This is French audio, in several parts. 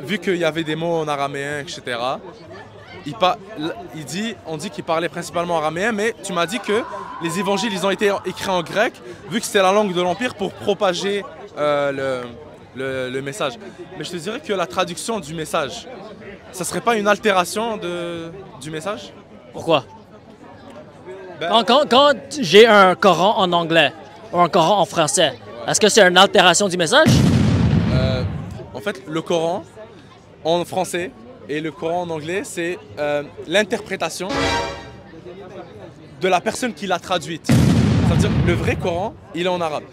vu qu'il y avait des mots en araméen, etc., on dit qu'il parlait principalement araméen, mais tu m'as dit que les évangiles, ils ont été écrits en grec, vu que c'était la langue de l'Empire pour propager le message. Mais je te dirais que la traduction du message, ça serait pas une altération du message? Pourquoi? Quand j'ai un Coran en anglais ou un Coran en français, est-ce que c'est une altération du message? En fait, le Coran en français et le Coran en anglais, c'est l'interprétation de la personne qui l'a traduite. C'est-à-dire le vrai Coran, il est en arabe.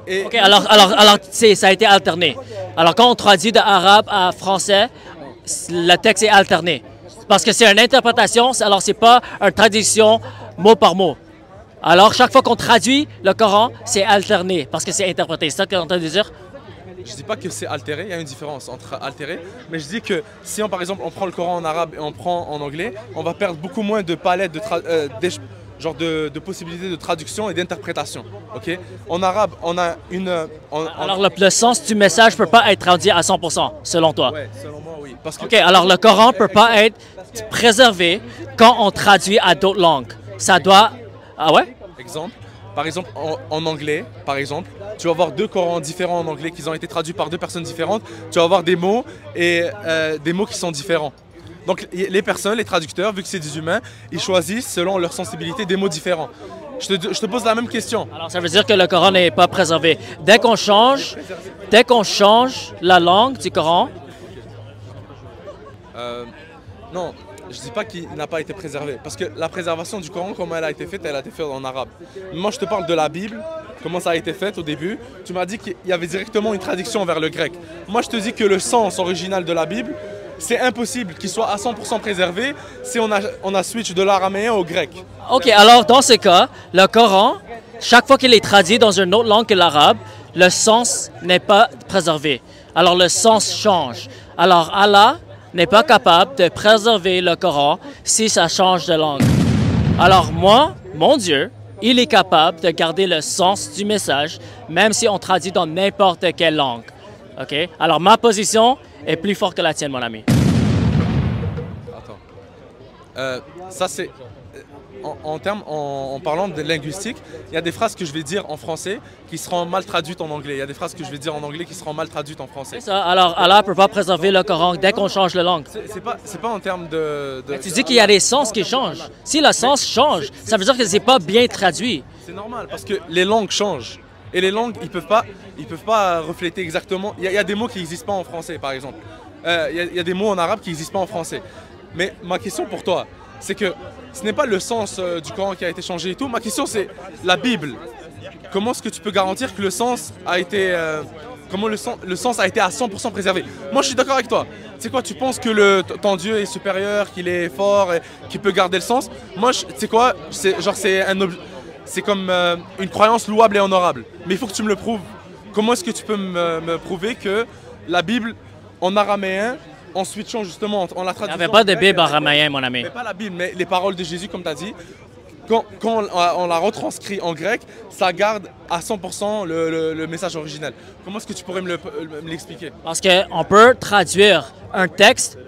Et OK, alors ça a été alterné. Alors, quand on traduit de arabe à français, le texte est alterné. Parce que c'est une interprétation, alors c'est pas une traduction mot par mot. Alors, chaque fois qu'on traduit le Coran, c'est alterné, parce que c'est interprété. C'est ça que tu es en train de dire? je dis pas que c'est altéré, il y a une différence entre altéré, mais je dis que si on, par exemple, on prend le Coran en arabe et on prend en anglais, on va perdre beaucoup moins de palettes de possibilités de traduction et d'interprétation. Ok? En arabe, on a une... Alors, le sens du message ne peut pas être traduit à 100%, selon toi? Oui, selon moi, oui. Parce que... OK, alors le Coran ne peut pas être préservé quand on traduit à d'autres langues. Ça doit... Ah ouais? Par exemple, en anglais, par exemple, tu vas avoir deux Corans différents en anglais qui ont été traduits par deux personnes différentes. Tu vas avoir des mots et des mots qui sont différents. Donc les personnes, les traducteurs, vu que c'est des humains, ils choisissent selon leur sensibilité des mots différents. Je te pose la même question. Alors ça veut dire que le Coran n'est pas préservé. Dès qu'on change la langue du Coran... Non, je dis pas qu'il n'a pas été préservé. Parce que la préservation du Coran, comment elle a été faite en arabe. Moi, je te parle de la Bible, comment ça a été fait au début. Tu m'as dit qu'il y avait directement une traduction vers le grec. Moi, je te dis que le sens original de la Bible, c'est impossible qu'il soit à 100% préservé si on a switch de l'araméen au grec. OK, alors dans ce cas, le Coran, chaque fois qu'il est traduit dans une autre langue que l'arabe, le sens n'est pas préservé. Alors le sens change. Alors Allah n'est pas capable de préserver le Coran si ça change de langue. Alors moi, mon Dieu, il est capable de garder le sens du message, même si on traduit dans n'importe quelle langue. OK? Alors ma position est plus forte que la tienne, mon ami. Attends. Ça, c'est... En parlant de linguistique, il y a des phrases que je vais dire en français qui seront mal traduites en anglais. Il y a des phrases que je vais dire en anglais qui seront mal traduites en français. C'est ça. Alors, Allah ne peut pas préserver le Coran dès qu'on change de langue. C'est pas en termes de... Tu dis qu'il y a des sens qui changent. Si le sens change, ça veut dire que c'est pas bien traduit. C'est normal parce que les langues changent. Et les langues, ils peuvent pas refléter exactement... Il y a des mots qui n'existent pas en français, par exemple. Il y a des mots en arabe qui n'existent pas en français. Mais ma question pour toi, c'est que ce n'est pas le sens du Coran qui a été changé et tout. Ma question, c'est la Bible. Comment est-ce que tu peux garantir que le sens a été... comment le sens a été à 100% préservé? Moi, je suis d'accord avec toi. C'est quoi, tu penses que ton Dieu est supérieur, qu'il est fort, qu'il peut garder le sens? Moi, tu sais quoi, c'est comme une croyance louable et honorable. Mais il faut que tu me le prouves. Comment est-ce que tu peux me prouver que la Bible, en araméen, en switchant justement, en la traduisant... Il n'y avait pas de Bible araméen, mon ami. Mais pas la Bible, mais les paroles de Jésus, comme tu as dit, quand on la retranscrit en grec, ça garde à 100% le message original. Comment est-ce que tu pourrais me l'expliquer? Parce qu'on peut traduire un texte,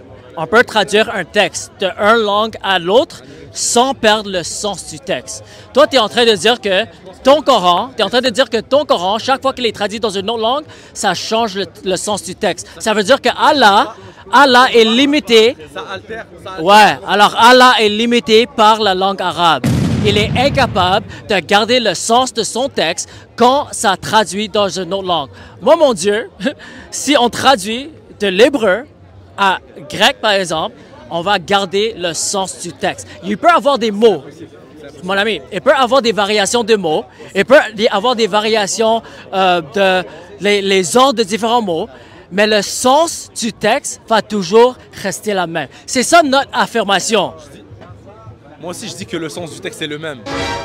d'une langue à l'autre sans perdre le sens du texte. Toi, tu es en train de dire que ton Coran, chaque fois qu'il est traduit dans une autre langue, ça change le sens du texte. Ça veut dire que Allah est limité. Ça altère. Ouais, alors Allah est limité par la langue arabe. Il est incapable de garder le sens de son texte quand ça traduit dans une autre langue. Moi, mon Dieu, si on traduit de l'hébreu à grec, par exemple, on va garder le sens du texte. Il peut y avoir des mots, mon ami, il peut y avoir des variations de mots, il peut y avoir des variations les ordres de différents mots, mais le sens du texte va toujours rester la même. C'est ça notre affirmation. Moi aussi, je dis que le sens du texte est le même.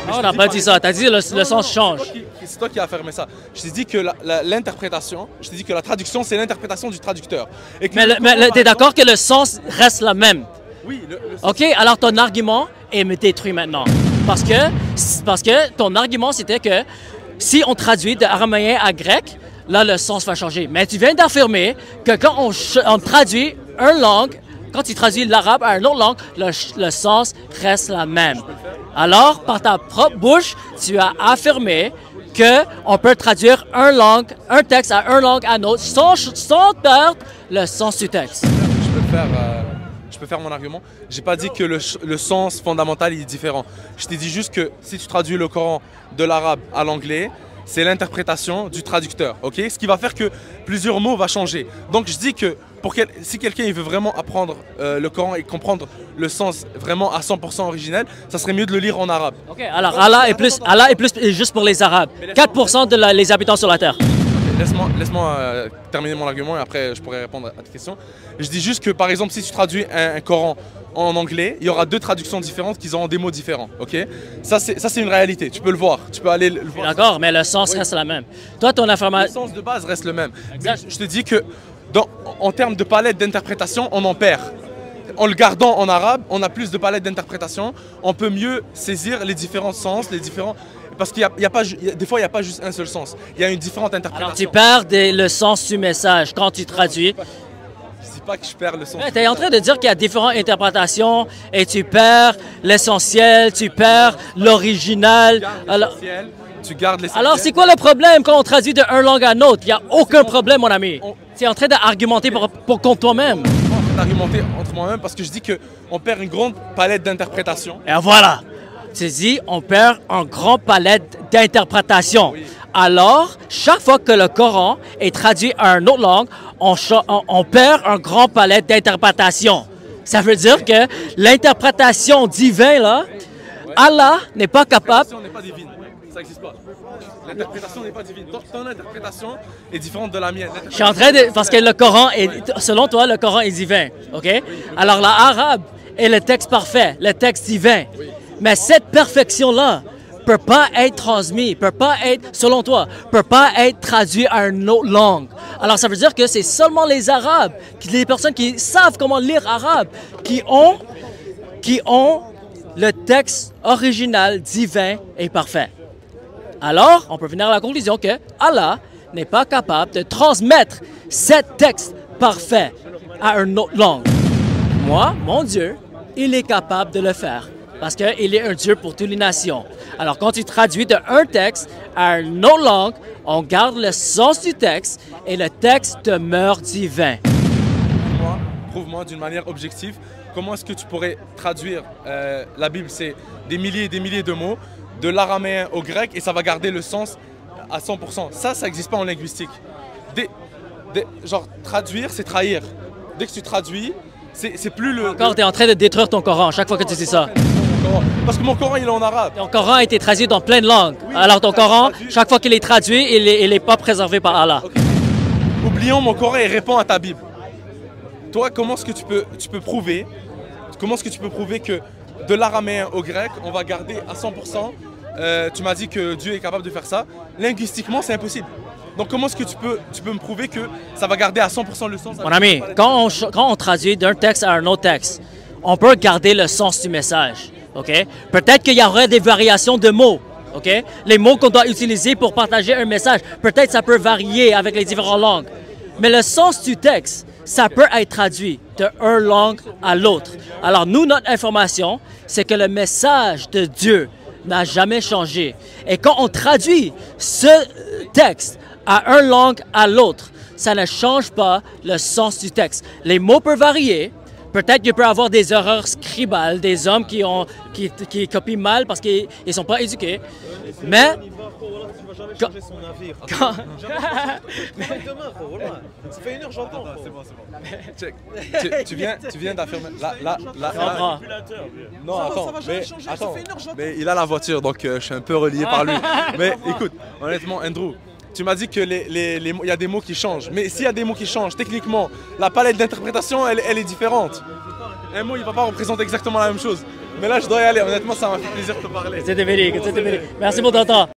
Non, on n'a pas dit ça. Tu as dit que le sens change. C'est toi qui as affirmé ça. Je t'ai dit que l'interprétation, je t'ai dit que la traduction, c'est l'interprétation du traducteur. Et que mais tu es d'accord que le sens reste le même? Oui. OK, alors ton argument est détruit maintenant. Parce que ton argument, c'était que si on traduit de araméen à grec, là, le sens va changer. Mais tu viens d'affirmer que quand on traduit une langue, quand tu traduis l'arabe à une autre langue, le sens reste la même. Alors, par ta propre bouche, tu as affirmé qu'on peut traduire un texte à une langue à une autre sans perdre le sens du texte. Je peux faire mon argument. J'ai pas dit que le sens fondamental est différent. Je t'ai dit juste que si tu traduis le Coran de l'arabe à l'anglais, c'est l'interprétation du traducteur, ok? Ce qui va faire que plusieurs mots vont changer. Donc je dis que si quelqu'un veut vraiment apprendre le Coran et comprendre le sens vraiment à 100% originel, ça serait mieux de le lire en arabe. Ok, alors Allah est plus juste pour les Arabes. 4% les habitants sur la terre. Laisse-moi terminer mon argument et après je pourrai répondre à ta question. Je dis juste que par exemple si tu traduis un Coran en anglais, il y aura deux traductions différentes qui auront des mots différents, ok? Ça c'est une réalité, tu peux le voir, tu peux aller le voir. D'accord, mais le sens reste la même. Toi, ton information... Le sens de base reste le même. Exact. Je te dis que en termes de palette d'interprétation, on en perd. En le gardant en arabe, on a plus de palette d'interprétation, on peut mieux saisir les différents sens, les différents... Parce qu'il y a pas, des fois, il n'y a pas juste un seul sens. Il y a une différente interprétation. Alors, tu perds le sens du message quand tu traduis. Je ne dis pas que je perds le sens. Tu es en train de dire qu'il y a différentes interprétations et tu perds l'essentiel, tu perds l'original. Tu gardes l'essentiel. Alors, c'est quoi le problème quand on traduit d'une langue à l'autre? Il n'y a aucun problème, mon ami. Tu es en train d'argumenter contre toi-même. Je suis en train d'argumenter entre moi-même parce que je dis qu'on perd une grande palette d'interprétation. Et voilà. Tu dis, on perd un grand palette d'interprétation. Oui. Alors, chaque fois que le Coran est traduit à une autre langue, on perd un grand palette d'interprétation. Ça veut dire que l'interprétation divine, là, Allah n'est pas capable... L'interprétation n'est pas divine. Ça n'existe pas. L'interprétation n'est pas divine. Ton interprétation est différente de la mienne. Je suis en train de... Parce que le Coran est... Selon toi, le Coran est divin. OK? Oui. Alors, l'arabe est le texte parfait, le texte divin. Oui. Mais cette perfection-là ne peut pas être transmise, peut pas être, selon toi, peut pas être traduite à une autre langue. Alors, ça veut dire que c'est seulement les Arabes, les personnes qui savent comment lire arabe, qui ont le texte original, divin et parfait. Alors, on peut venir à la conclusion que Allah n'est pas capable de transmettre ce texte parfait à une autre langue. Moi, mon Dieu, il est capable de le faire. Parce qu'il est un Dieu pour toutes les nations. Alors, quand tu traduis d'un texte à une autre langue, on garde le sens du texte et le texte demeure divin. Prouve-moi d'une manière objective, comment est-ce que tu pourrais traduire la Bible, c'est des milliers et des milliers de mots, de l'araméen au grec, et ça va garder le sens à 100%. Ça n'existe pas en linguistique. Genre, traduire, c'est trahir. Dès que tu traduis, c'est plus le... Encore, tu es en train de détruire ton Coran chaque fois que tu dis ça. Parce que mon Coran, il est en arabe. Ton Coran a été traduit dans plein de langues. Oui, alors ton Coran, chaque fois qu'il est traduit, il n'est pas préservé par Allah. Okay. Oublions mon Coran et réponds à ta Bible. Toi, comment est-ce que tu peux prouver que de l'araméen au grec, on va garder à 100%, tu m'as dit que Dieu est capable de faire ça. Linguistiquement, c'est impossible. Donc comment est-ce que tu peux me prouver que ça va garder à 100% le sens? Mon ami, quand on traduit d'un texte à un autre texte, on peut garder le sens du message. Okay? Peut-être qu'il y aurait des variations de mots. Okay? Les mots qu'on doit utiliser pour partager un message, peut-être ça peut varier avec les différentes langues. Mais le sens du texte, ça peut être traduit d'une langue à l'autre. Alors nous, notre information, c'est que le message de Dieu n'a jamais changé. Et quand on traduit ce texte à une langue à l'autre, ça ne change pas le sens du texte. Les mots peuvent varier. Peut-être qu'il peut y avoir des erreurs scribales, des hommes qui copient mal parce qu'ils ne sont pas éduqués. Mais... Ça fait 1 heure, j'entends. C'est bon. Tu viens d'affirmer... Là. Non, attends. Mais il a la voiture, donc je suis un peu relié par lui. Mais écoute, honnêtement, Andrew, tu m'as dit qu'il y a des mots qui changent. Mais s'il y a des mots qui changent, techniquement, la palette d'interprétation, elle est différente. Un mot, il ne va pas représenter exactement la même chose. Mais là, je dois y aller. Honnêtement, ça m'a fait plaisir de te parler. C'était véridique. Merci pour ton temps.